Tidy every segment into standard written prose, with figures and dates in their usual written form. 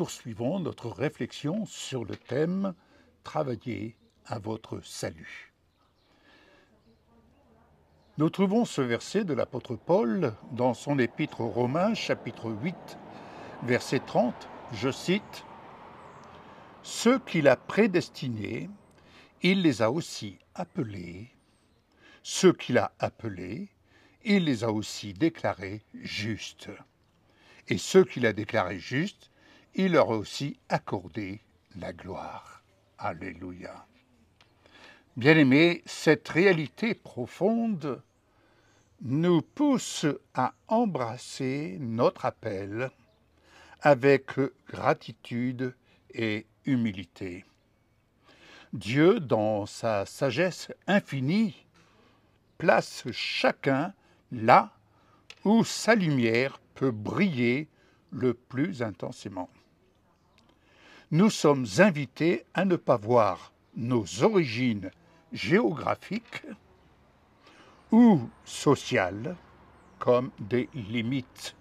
poursuivons notre réflexion sur le thème « Travaillez à votre salut ». Nous trouvons ce verset de l'apôtre Paul dans son épître aux Romains, chapitre 8, verset 30, je cite « Ceux qu'il a prédestinés, il les a aussi appelés. Ceux qu'il a appelés, il les a aussi déclarés justes. Et ceux qu'il a déclarés justes, il leur a aussi accordé la gloire. » Alléluia. Bien-aimés, cette réalité profonde nous pousse à embrasser notre appel avec gratitude et humilité. Dieu, dans sa sagesse infinie, place chacun là où sa lumière peut briller le plus intensément. Nous sommes invités à ne pas voir nos origines géographiques ou sociales comme des limites,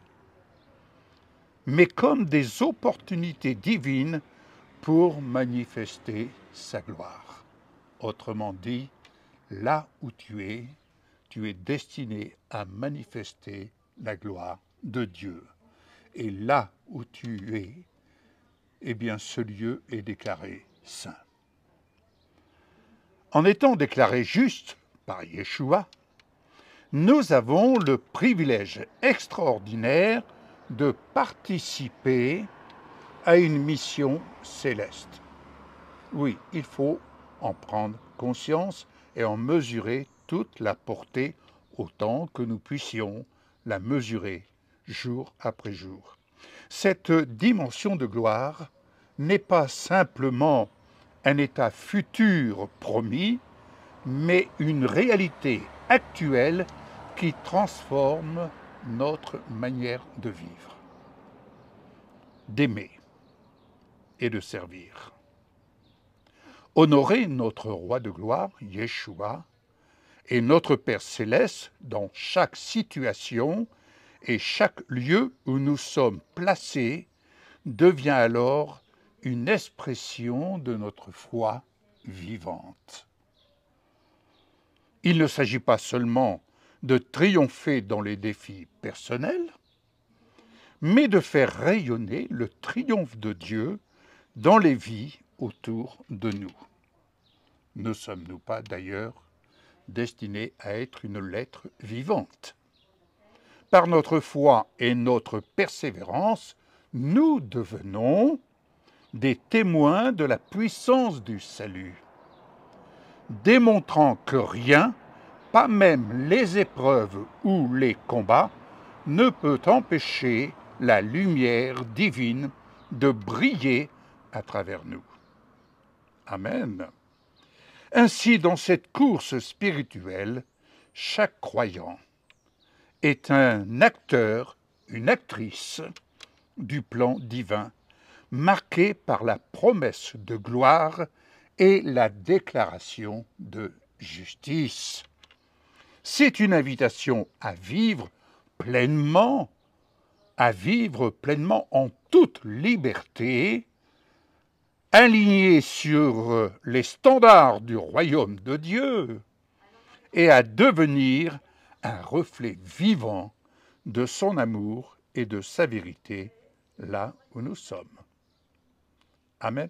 mais comme des opportunités divines pour manifester sa gloire. Autrement dit, là où tu es destiné à manifester la gloire de Dieu. Et là où tu es, eh bien ce lieu est déclaré saint. En étant déclaré juste par Yeshua, nous avons le privilège extraordinaire de participer à une mission céleste. Oui, il faut en prendre conscience et en mesurer toute la portée autant que nous puissions la mesurer jour après jour. Cette dimension de gloire n'est pas simplement un état futur promis, mais une réalité actuelle qui transforme notre manière de vivre, d'aimer et de servir. Honorer notre Roi de gloire, Yeshua, et notre Père céleste dans chaque situation et chaque lieu où nous sommes placés devient alors une expression de notre foi vivante. Il ne s'agit pas seulement de triompher dans les défis personnels, mais de faire rayonner le triomphe de Dieu dans les vies autour de nous. Ne sommes-nous pas d'ailleurs destinés à être une lettre vivante? Par notre foi et notre persévérance, nous devenons des témoins de la puissance du salut, démontrant que rien, pas même les épreuves ou les combats, ne peut empêcher la lumière divine de briller à travers nous. Amen. Ainsi, dans cette course spirituelle, chaque croyant est un acteur, une actrice du plan divin, marqué par la promesse de gloire et la déclaration de justice. C'est une invitation à vivre pleinement en toute liberté, aligné sur les standards du royaume de Dieu et à devenir un reflet vivant de son amour et de sa vérité là où nous sommes. Amen.